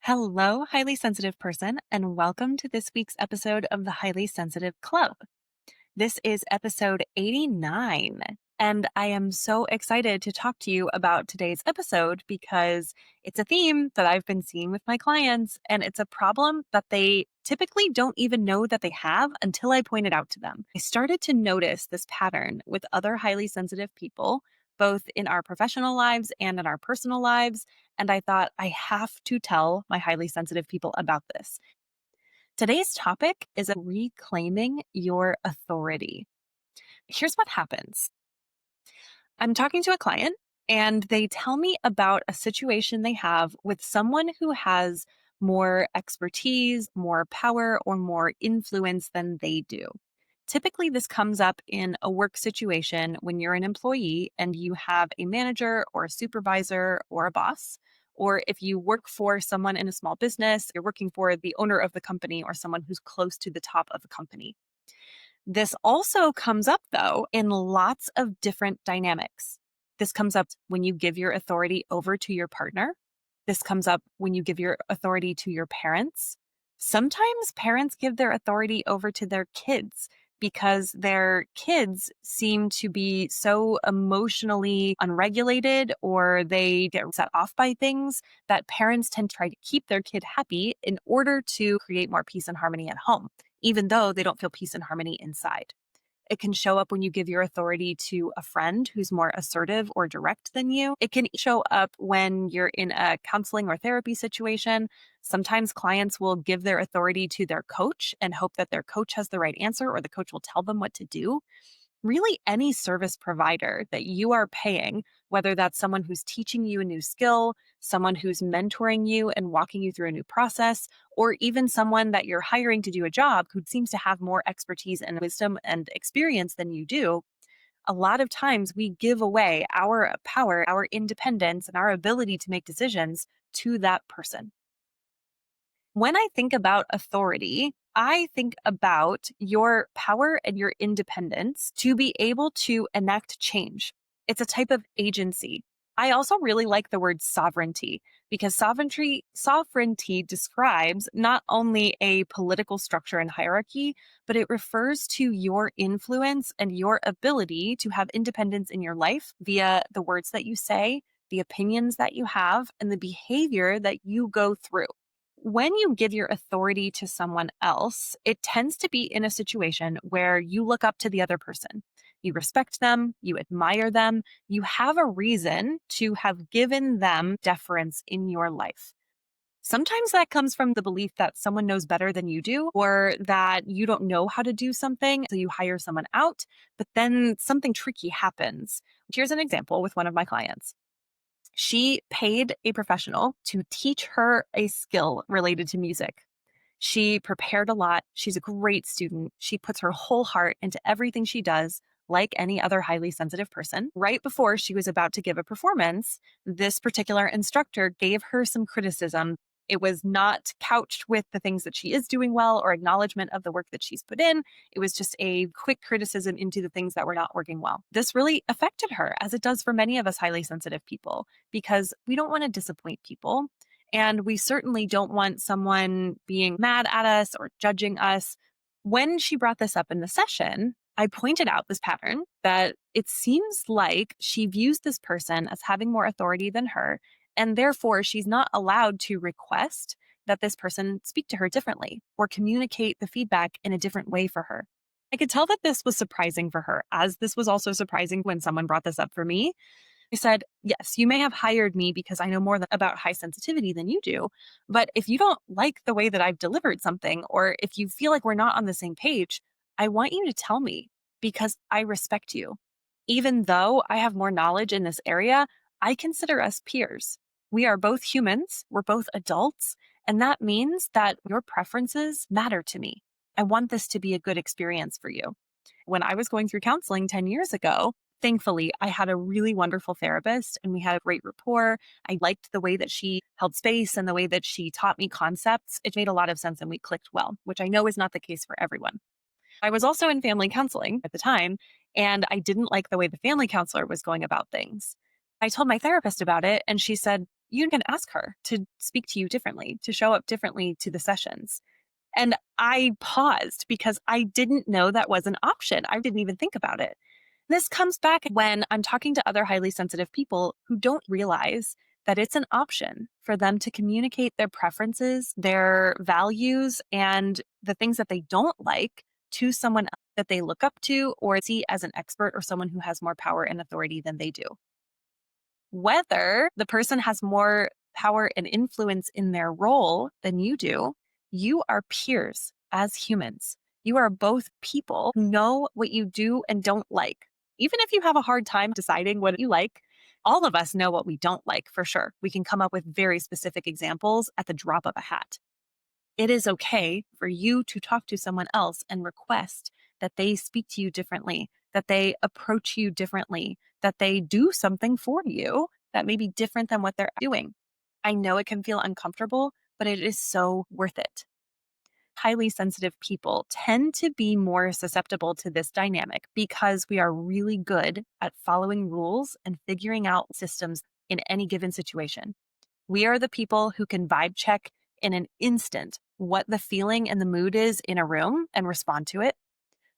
Hello, highly sensitive person, and welcome to this week's episode of the Highly Sensitive Club. This is episode 89, and I am so excited to talk to you about today's episode because it's a theme that I've been seeing with my clients, and it's a problem that they typically don't even know that they have until I point it out to them. I started to notice this pattern with other highly sensitive people, both in our professional lives and in our personal lives. And I thought, I have to tell my highly sensitive people about this. Today's topic is reclaiming your authority. Here's what happens. I'm talking to a client and they tell me about a situation they have with someone who has more expertise, more power, or more influence than they do. Typically, this comes up in a work situation when you're an employee and you have a manager or a supervisor or a boss. Or if you work for someone in a small business, you're working for the owner of the company or someone who's close to the top of the company. This also comes up, though, in lots of different dynamics. This comes up when you give your authority over to your partner. This comes up when you give your authority to your parents. Sometimes parents give their authority over to their kids because their kids seem to be so emotionally unregulated or they get set off by things that parents tend to try to keep their kid happy in order to create more peace and harmony at home, even though they don't feel peace and harmony inside. It can show up when you give your authority to a friend who's more assertive or direct than you. It can show up when you're in a counseling or therapy situation. Sometimes clients will give their authority to their coach and hope that their coach has the right answer or the coach will tell them what to do. Really, any service provider that you are paying, whether that's someone who's teaching you a new skill, someone who's mentoring you and walking you through a new process, or even someone that you're hiring to do a job who seems to have more expertise and wisdom and experience than you do, a lot of times we give away our power, our independence, and our ability to make decisions to that person. When I think about authority, I think about your power and your independence to be able to enact change. It's a type of agency. I also really like the word sovereignty because sovereignty describes not only a political structure and hierarchy, but it refers to your influence and your ability to have independence in your life via the words that you say, the opinions that you have, and the behavior that you go through. When you give your authority to someone else, it tends to be in a situation where you look up to the other person. You respect them, you admire them, you have a reason to have given them deference in your life. Sometimes that comes from the belief that someone knows better than you do, or that you don't know how to do something, so you hire someone out, but then something tricky happens. Here's an example with one of my clients. She paid a professional to teach her a skill related to music. She prepared a lot. She's a great student. She puts her whole heart into everything she does, like any other highly sensitive person. Right before she was about to give a performance, this particular instructor gave her some criticism. It was not couched with the things that she is doing well or acknowledgement of the work that she's put in. It was just a quick criticism into the things that were not working well. This really affected her, as it does for many of us highly sensitive people, because we don't want to disappoint people. And we certainly don't want someone being mad at us or judging us. When she brought this up in the session, I pointed out this pattern that it seems like she views this person as having more authority than her, and therefore she's not allowed to request that this person speak to her differently or communicate the feedback in a different way for her. I could tell that this was surprising for her, as this was also surprising when someone brought this up for me. I said, yes, you may have hired me because I know more about high sensitivity than you do. But if you don't like the way that I've delivered something, or if you feel like we're not on the same page, I want you to tell me because I respect you. Even though I have more knowledge in this area, I consider us peers. We are both humans, we're both adults, and that means that your preferences matter to me. I want this to be a good experience for you. When I was going through counseling 10 years ago, thankfully, I had a really wonderful therapist and we had a great rapport. I liked the way that she held space and the way that she taught me concepts. It made a lot of sense and we clicked well, which I know is not the case for everyone. I was also in family counseling at the time, and I didn't like the way the family counselor was going about things. I told my therapist about it, and she said, you can ask her to speak to you differently, to show up differently to the sessions. And I paused because I didn't know that was an option. I didn't even think about it. This comes back when I'm talking to other highly sensitive people who don't realize that it's an option for them to communicate their preferences, their values, and the things that they don't like to someone else that they look up to or see as an expert or someone who has more power and authority than they do. Whether the person has more power and influence in their role than you are peers as humans. You are both people who know what you do and don't like. Even if you have a hard time deciding what you like, all of us know what we don't like for sure. We can come up with very specific examples at the drop of a hat. It is okay for you to talk to someone else and request that they speak to you differently, that they approach you differently, that they do something for you that may be different than what they're doing. I know it can feel uncomfortable, but it is so worth it. Highly sensitive people tend to be more susceptible to this dynamic because we are really good at following rules and figuring out systems in any given situation. We are the people who can vibe check in an instant what the feeling and the mood is in a room and respond to it.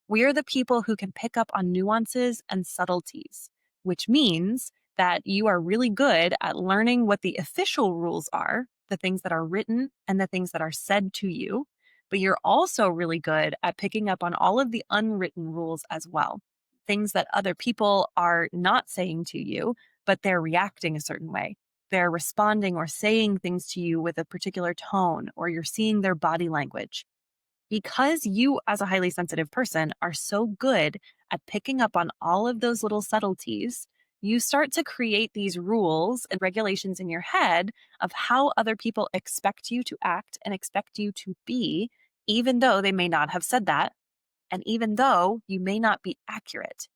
We are the people who can pick up on nuances and subtleties, which means that you are really good at learning what the official rules are, the things that are written and the things that are said to you. But you're also really good at picking up on all of the unwritten rules as well, things that other people are not saying to you, but they're reacting a certain way. They're responding or saying things to you with a particular tone, or you're seeing their body language. Because you, as a highly sensitive person, are so good at picking up on all of those little subtleties, you start to create these rules and regulations in your head of how other people expect you to act and expect you to be, even though they may not have said that, and even though you may not be accurate.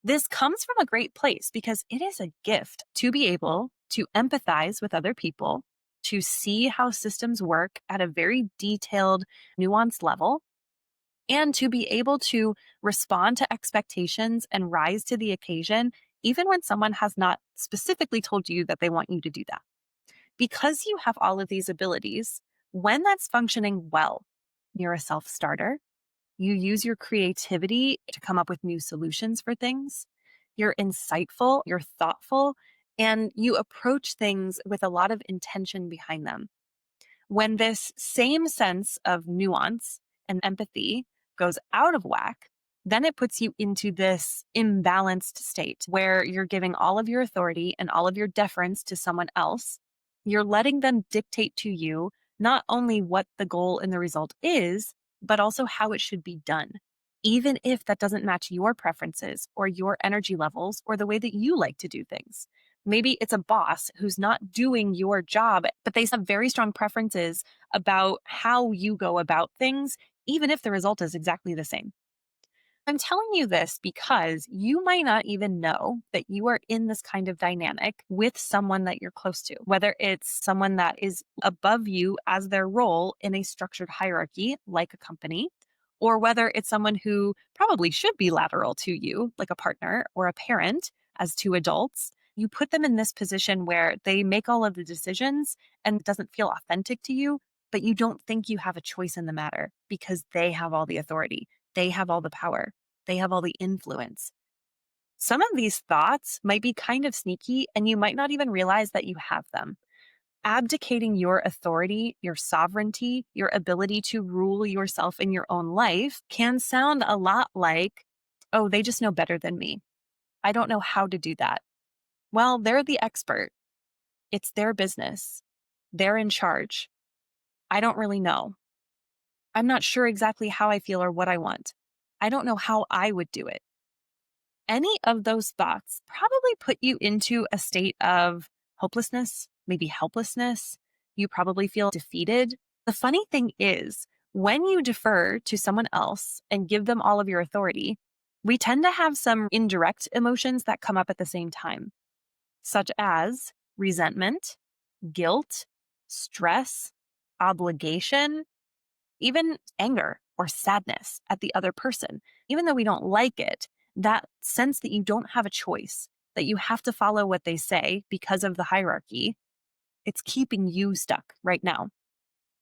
This comes from a great place because it is a gift to be able to empathize with other people, to see how systems work at a very detailed, nuanced level, and to be able to respond to expectations and rise to the occasion, even when someone has not specifically told you that they want you to do that. Because you have all of these abilities, when that's functioning well, you're a self starter. You use your creativity to come up with new solutions for things. You're insightful, you're thoughtful, and you approach things with a lot of intention behind them. When this same sense of nuance and empathy goes out of whack, then it puts you into this imbalanced state where you're giving all of your authority and all of your deference to someone else. You're letting them dictate to you not only what the goal and the result is, but also how it should be done, even if that doesn't match your preferences or your energy levels or the way that you like to do things. Maybe it's a boss who's not doing your job, but they have very strong preferences about how you go about things, even if the result is exactly the same. I'm telling you this because you might not even know that you are in this kind of dynamic with someone that you're close to, whether it's someone that is above you as their role in a structured hierarchy, like a company, or whether it's someone who probably should be lateral to you, like a partner or a parent, as two adults. You put them in this position where they make all of the decisions and it doesn't feel authentic to you, but you don't think you have a choice in the matter because they have all the authority. They have all the power. They have all the influence. Some of these thoughts might be kind of sneaky, and you might not even realize that you have them. Abdicating your authority, your sovereignty, your ability to rule yourself in your own life can sound a lot like, oh, they just know better than me. I don't know how to do that. Well, they're the expert. It's their business. They're in charge. I don't really know. I'm not sure exactly how I feel or what I want. I don't know how I would do it. Any of those thoughts probably put you into a state of hopelessness, maybe helplessness. You probably feel defeated. The funny thing is, when you defer to someone else and give them all of your authority, we tend to have some indirect emotions that come up at the same time, such as resentment, guilt, stress, obligation, even anger or sadness at the other person. Even though we don't like it, that sense that you don't have a choice, that you have to follow what they say because of the hierarchy, It's keeping you stuck right now.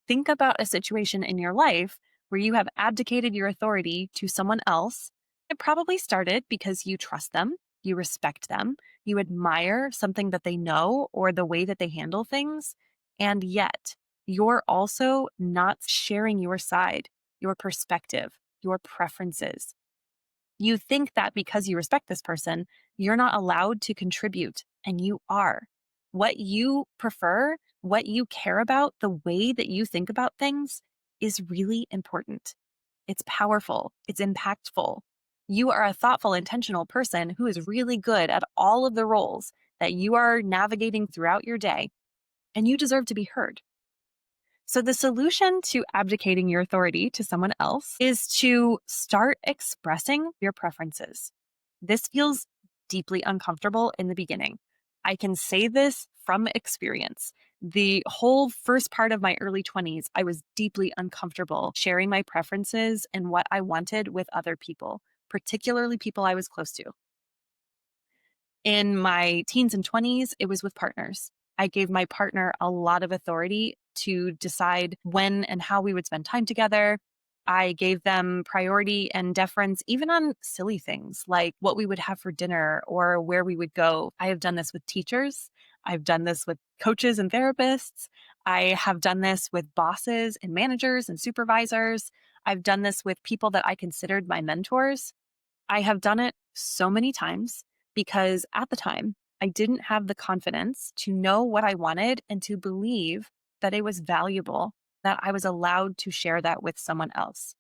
Think about a situation in your life where you have abdicated your authority to someone else. It probably started because you trust them, you respect them, you admire something that they know or the way that they handle things. And yet, you're also not sharing your side, your perspective, your preferences. You think that because you respect this person, you're not allowed to contribute, and you are. What you prefer, what you care about, the way that you think about things is really important. It's powerful, it's impactful. You are a thoughtful, intentional person who is really good at all of the roles that you are navigating throughout your day, and you deserve to be heard. So, the solution to abdicating your authority to someone else is to start expressing your preferences. This feels deeply uncomfortable in the beginning. I can say this from experience. The whole first part of my early 20s, I was deeply uncomfortable sharing my preferences and what I wanted with other people, particularly people I was close to. In my teens and 20s, it was with partners. I gave my partner a lot of authority to decide when and how we would spend time together. I gave them priority and deference, even on silly things like what we would have for dinner or where we would go. I have done this with teachers. I've done this with coaches and therapists. I have done this with bosses and managers and supervisors. I've done this with people that I considered my mentors. I have done it so many times because at the time, I didn't have the confidence to know what I wanted and to believe that it was valuable, that I was allowed to share that with someone else.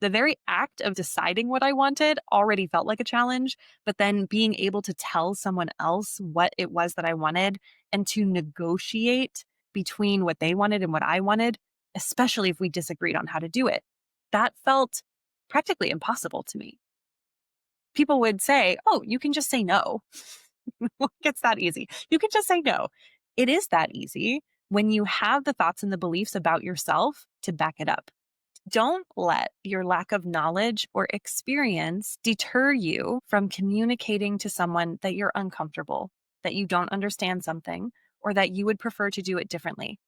The very act of deciding what I wanted already felt like a challenge, but then being able to tell someone else what it was that I wanted and to negotiate between what they wanted and what I wanted, especially if we disagreed on how to do it, that felt practically impossible to me. People would say, "Oh, you can just say no." Like, it's that easy. You can just say no. It is that easy when you have the thoughts and the beliefs about yourself to back it up. Don't let your lack of knowledge or experience deter you from communicating to someone that you're uncomfortable, that you don't understand something, or that you would prefer to do it differently.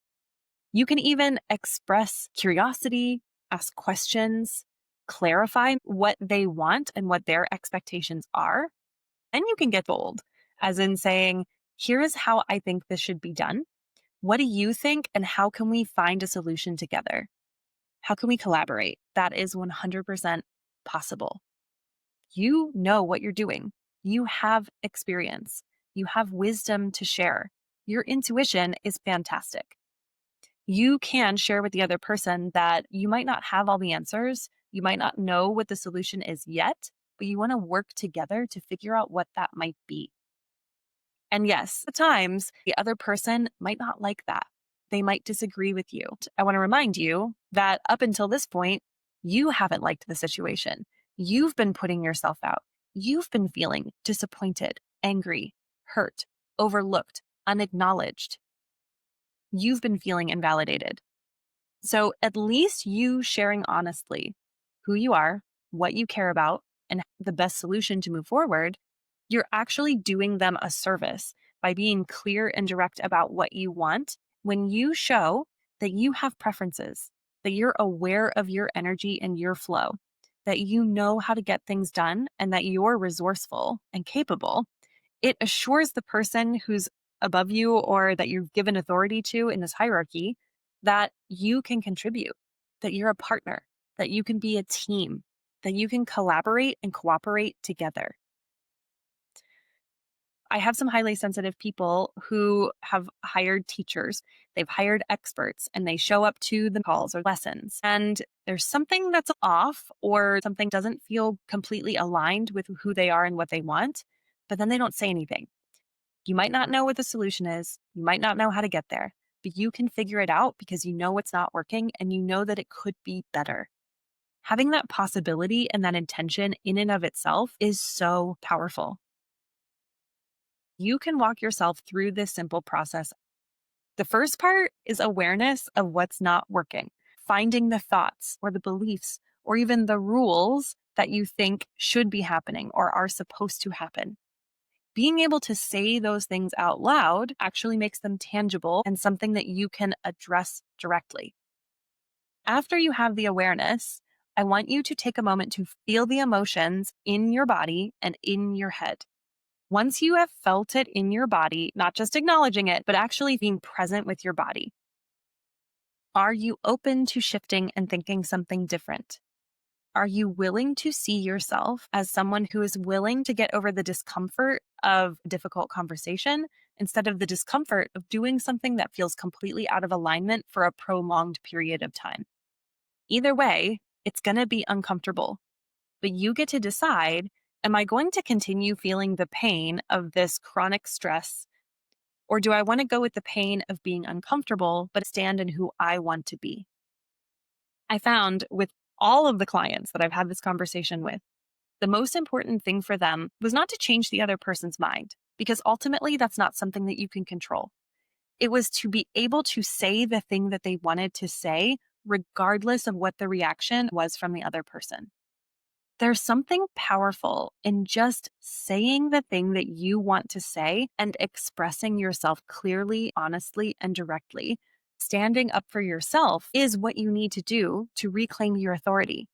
You can even express curiosity, ask questions, clarify what they want and what their expectations are. And you can get bold, as in saying, here is how I think this should be done. What do you think? And how can we find a solution together? How can we collaborate? That is 100% possible. You know what you're doing. You have experience. You have wisdom to share. Your intuition is fantastic. You can share with the other person that you might not have all the answers. You might not know what the solution is yet, but you want to work together to figure out what that might be. And yes, at times the other person might not like that. They might disagree with you. I want to remind you that up until this point, you haven't liked the situation. You've been putting yourself out. You've been feeling disappointed, angry, hurt, overlooked, unacknowledged. You've been feeling invalidated. So at least you sharing honestly who you are, what you care about, and the best solution to move forward, you're actually doing them a service by being clear and direct about what you want when you show that you have preferences, that you're aware of your energy and your flow, that you know how to get things done, and that you're resourceful and capable. It assures the person who's above you or that you've given authority to in this hierarchy that you can contribute, that you're a partner, that you can be a team, that you can collaborate and cooperate together. I have some highly sensitive people who have hired teachers, they've hired experts, and they show up to the calls or lessons. And there's something that's off or something doesn't feel completely aligned with who they are and what they want, but then they don't say anything. You might not know what the solution is. You might not know how to get there, but you can figure it out because you know it's not working and you know that it could be better. Having that possibility and that intention in and of itself is so powerful. You can walk yourself through this simple process. The first part is awareness of what's not working, finding the thoughts or the beliefs or even the rules that you think should be happening or are supposed to happen. Being able to say those things out loud actually makes them tangible and something that you can address directly. After you have the awareness, I want you to take a moment to feel the emotions in your body and in your head. Once you have felt it in your body, not just acknowledging it, but actually being present with your body, are you open to shifting and thinking something different? Are you willing to see yourself as someone who is willing to get over the discomfort of a difficult conversation instead of the discomfort of doing something that feels completely out of alignment for a prolonged period of time? Either way, it's going to be uncomfortable, but you get to decide, am I going to continue feeling the pain of this chronic stress, or do I want to go with the pain of being uncomfortable, but stand in who I want to be? I found with all of the clients that I've had this conversation with, the most important thing for them was not to change the other person's mind, because ultimately that's not something that you can control. It was to be able to say the thing that they wanted to say, regardless of what the reaction was from the other person. There's something powerful in just saying the thing that you want to say and expressing yourself clearly, honestly, and directly. Standing up for yourself is what you need to do to reclaim your authority.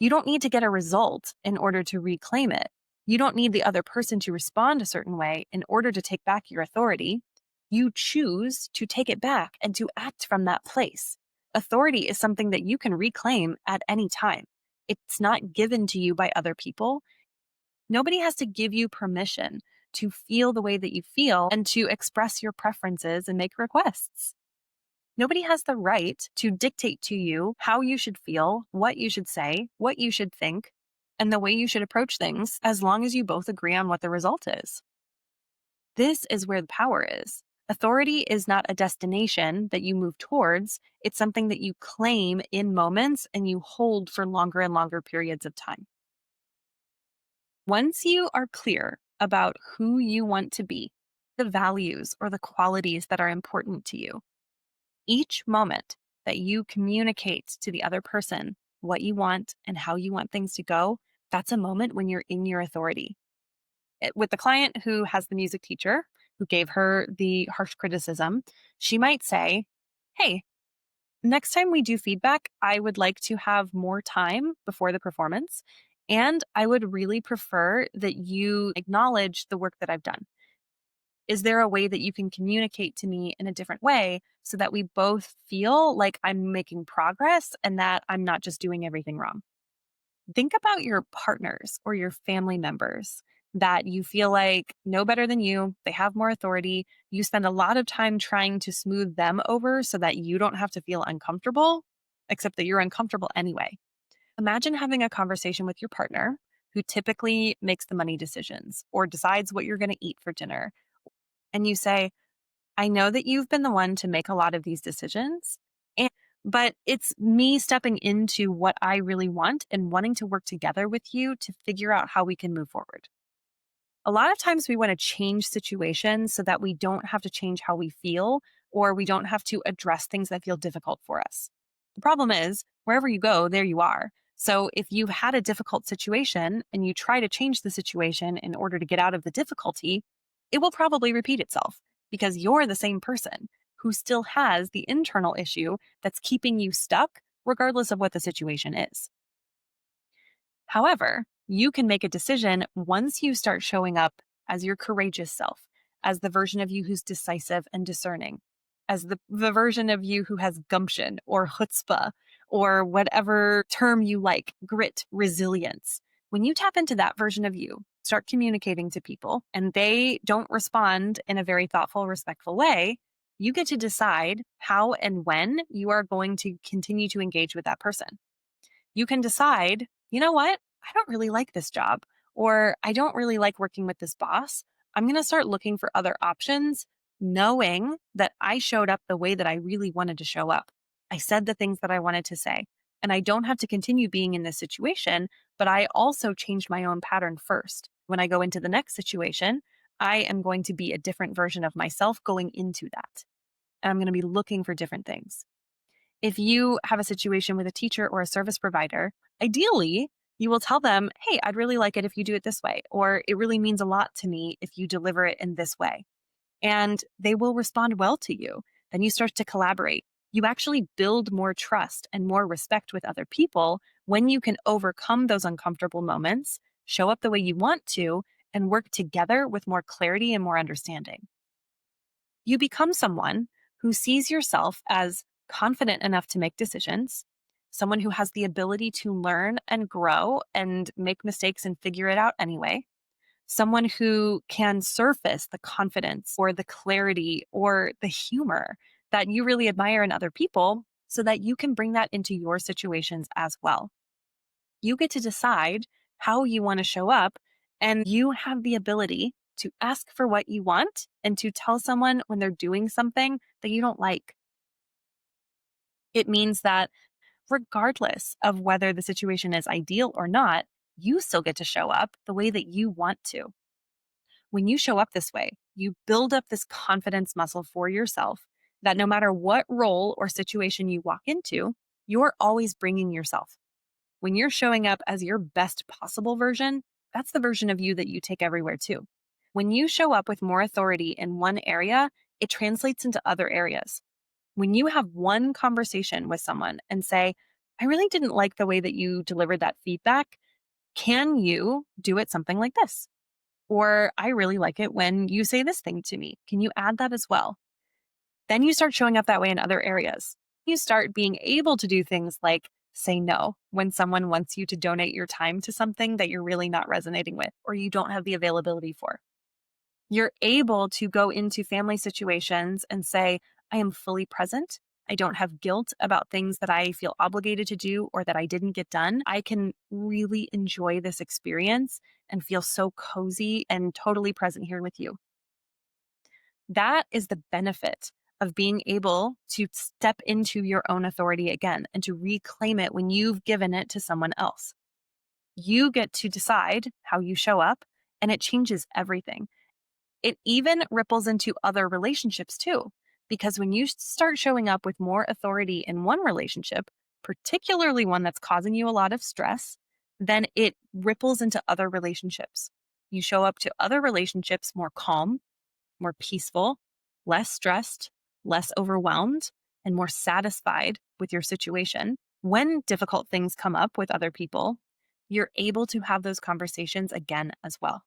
You don't need to get a result in order to reclaim it. You don't need the other person to respond a certain way in order to take back your authority. You choose to take it back and to act from that place. Authority is something that you can reclaim at any time. It's not given to you by other people. Nobody has to give you permission to feel the way that you feel and to express your preferences and make requests. Nobody has the right to dictate to you how you should feel, what you should say, what you should think, and the way you should approach things, as long as you both agree on what the result is. This is where the power is. Authority is not a destination that you move towards. It's something that you claim in moments and you hold for longer and longer periods of time. Once you are clear about who you want to be, the values or the qualities that are important to you, each moment that you communicate to the other person what you want and how you want things to go, that's a moment when you're in your authority. With the client who has the music teacher who gave her the harsh criticism, she might say, "Hey, next time we do feedback, I would like to have more time before the performance. And I would really prefer that you acknowledge the work that I've done. Is there a way that you can communicate to me in a different way so that we both feel like I'm making progress and that I'm not just doing everything wrong?" Think about your partners or your family members that you feel like know better than you, they have more authority. You spend a lot of time trying to smooth them over so that you don't have to feel uncomfortable, except that you're uncomfortable anyway. Imagine having a conversation with your partner who typically makes the money decisions or decides what you're going to eat for dinner. And you say, "I know that you've been the one to make a lot of these decisions, but it's me stepping into what I really want and wanting to work together with you to figure out how we can move forward." A lot of times we want to change situations so that we don't have to change how we feel or we don't have to address things that feel difficult for us. The problem is, wherever you go, there you are. So if you've had a difficult situation and you try to change the situation in order to get out of the difficulty, it will probably repeat itself because you're the same person who still has the internal issue that's keeping you stuck, regardless of what the situation is. However, you can make a decision once you start showing up as your courageous self, as the version of you who's decisive and discerning, as the version of you who has gumption or chutzpah or whatever term you like, grit, resilience. When you tap into that version of you, start communicating to people, and they don't respond in a very thoughtful, respectful way, you get to decide how and when you are going to continue to engage with that person. You can decide, you know what? I don't really like this job, or I don't really like working with this boss. I'm going to start looking for other options, knowing that I showed up the way that I really wanted to show up. I said the things that I wanted to say, and I don't have to continue being in this situation, but I also changed my own pattern first. When I go into the next situation, I am going to be a different version of myself going into that. And I'm going to be looking for different things. If you have a situation with a teacher or a service provider, ideally, You will tell them, hey, I'd really like it if you do it this way, or it really means a lot to me if you deliver it in this way. And they will respond well to you. Then you start to collaborate. You actually build more trust and more respect with other people when you can overcome those uncomfortable moments, show up the way you want to, and work together with more clarity and more understanding. You become someone who sees yourself as confident enough to make decisions, someone who has the ability to learn and grow and make mistakes and figure it out anyway, someone who can surface the confidence or the clarity or the humor that you really admire in other people so that you can bring that into your situations as well. You get to decide how you want to show up, and you have the ability to ask for what you want and to tell someone when they're doing something that you don't like. It means that regardless of whether the situation is ideal or not, you still get to show up the way that you want to. When you show up this way, you build up this confidence muscle for yourself that no matter what role or situation you walk into, you're always bringing yourself. When you're showing up as your best possible version, that's the version of you that you take everywhere too. When you show up with more authority in one area, it translates into other areas. When you have one conversation with someone and say, I really didn't like the way that you delivered that feedback. Can you do it something like this? Or I really like it when you say this thing to me. Can you add that as well? Then you start showing up that way in other areas. You start being able to do things like say no when someone wants you to donate your time to something that you're really not resonating with or you don't have the availability for. You're able to go into family situations and say, I am fully present. I don't have guilt about things that I feel obligated to do or that I didn't get done. I can really enjoy this experience and feel so cozy and totally present here with you. That is the benefit of being able to step into your own authority again and to reclaim it when you've given it to someone else. You get to decide how you show up, and it changes everything. It even ripples into other relationships too, because when you start showing up with more authority in one relationship, particularly one that's causing you a lot of stress, then it ripples into other relationships. You show up to other relationships more calm, more peaceful, less stressed, less overwhelmed, and more satisfied with your situation. When difficult things come up with other people, you're able to have those conversations again as well.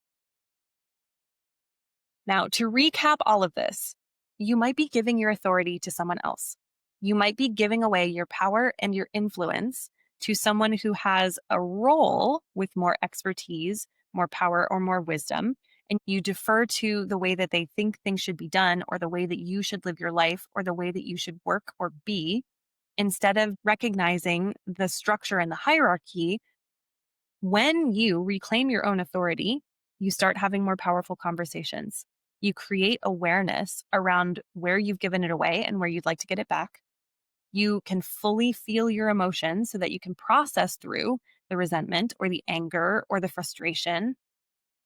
Now, to recap all of this, you might be giving your authority to someone else. You might be giving away your power and your influence to someone who has a role with more expertise, more power, or more wisdom. And you defer to the way that they think things should be done, or the way that you should live your life, or the way that you should work or be, instead of recognizing the structure and the hierarchy. When you reclaim your own authority, you start having more powerful conversations. You create awareness around where you've given it away and where you'd like to get it back. You can fully feel your emotions so that you can process through the resentment or the anger or the frustration.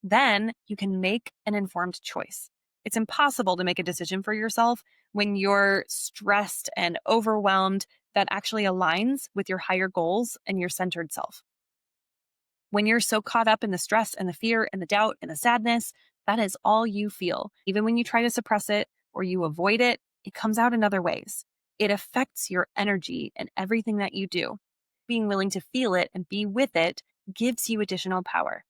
Then you can make an informed choice. It's impossible to make a decision for yourself when you're stressed and overwhelmed that actually aligns with your higher goals and your centered self. When you're so caught up in the stress and the fear and the doubt and the sadness, that is all you feel. Even when you try to suppress it or you avoid it, it comes out in other ways. It affects your energy and everything that you do. Being willing to feel it and be with it gives you additional power.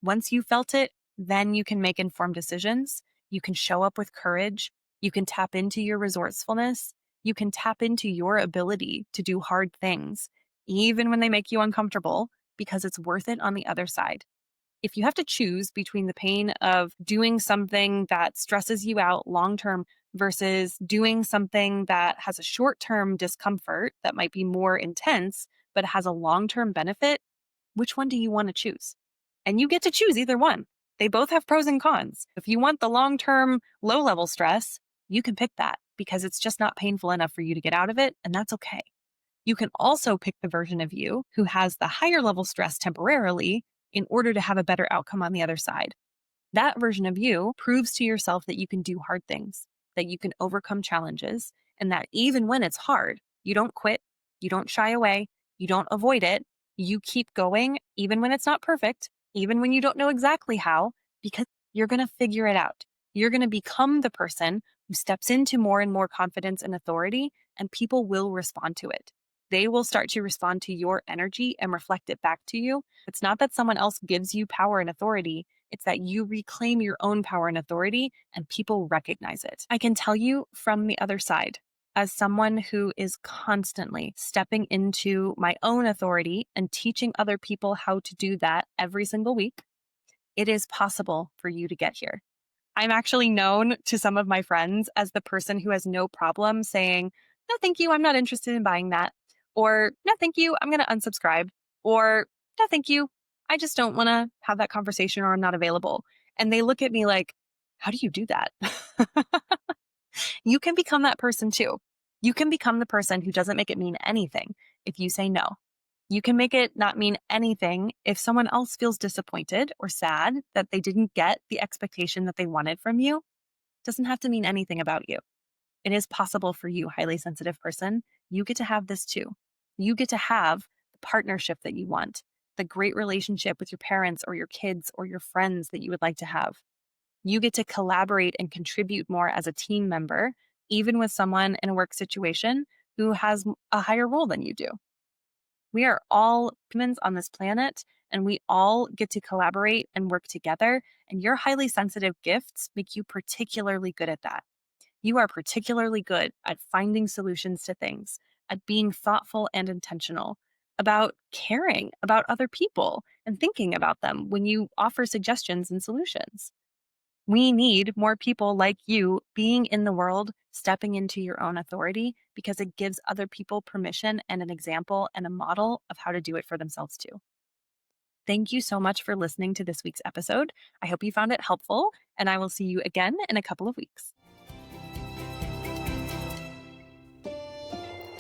Once you felt it, then you can make informed decisions. You can show up with courage. You can tap into your resourcefulness. You can tap into your ability to do hard things, even when they make you uncomfortable, because it's worth it on the other side. If you have to choose between the pain of doing something that stresses you out long term versus doing something that has a short term discomfort that might be more intense, but has a long term benefit, which one do you want to choose? And you get to choose either one. They both have pros and cons. If you want the long term, low level stress, you can pick that because it's just not painful enough for you to get out of it. And that's okay. You can also pick the version of you who has the higher level stress temporarily in order to have a better outcome on the other side. That version of you proves to yourself that you can do hard things, that you can overcome challenges, and that even when it's hard, you don't quit, you don't shy away, you don't avoid it. You keep going, even when it's not perfect, even when you don't know exactly how, because you're going to figure it out. You're going to become the person who steps into more and more confidence and authority, and people will respond to it. They will start to respond to your energy and reflect it back to you. It's not that someone else gives you power and authority, it's that you reclaim your own power and authority and people recognize it. I can tell you from the other side, as someone who is constantly stepping into my own authority and teaching other people how to do that every single week, it is possible for you to get here. I'm actually known to some of my friends as the person who has no problem saying, no, thank you, I'm not interested in buying that. Or, no, thank you, I'm going to unsubscribe. Or, no, thank you, I just don't want to have that conversation or I'm not available. And they look at me like, how do you do that? You can become that person too. You can become the person who doesn't make it mean anything if you say no. You can make it not mean anything if someone else feels disappointed or sad that they didn't get the expectation that they wanted from you. It doesn't have to mean anything about you. It is possible for you, highly sensitive person. You get to have this too. You get to have the partnership that you want, the great relationship with your parents or your kids or your friends that you would like to have. You get to collaborate and contribute more as a team member, even with someone in a work situation who has a higher role than you do. We are all humans on this planet, and we all get to collaborate and work together. And your highly sensitive gifts make you particularly good at that. You are particularly good at finding solutions to things, at being thoughtful and intentional, about caring about other people and thinking about them when you offer suggestions and solutions. We need more people like you being in the world, stepping into your own authority, because it gives other people permission and an example and a model of how to do it for themselves too. Thank you so much for listening to this week's episode. I hope you found it helpful, and I will see you again in a couple of weeks.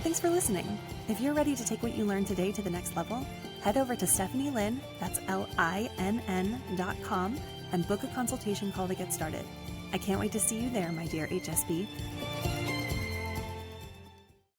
Thanks for listening. If you're ready to take what you learned today to the next level, head over to StephanieLinn, that's LINN.com, and book a consultation call to get started. I can't wait to see you there, my dear HSB.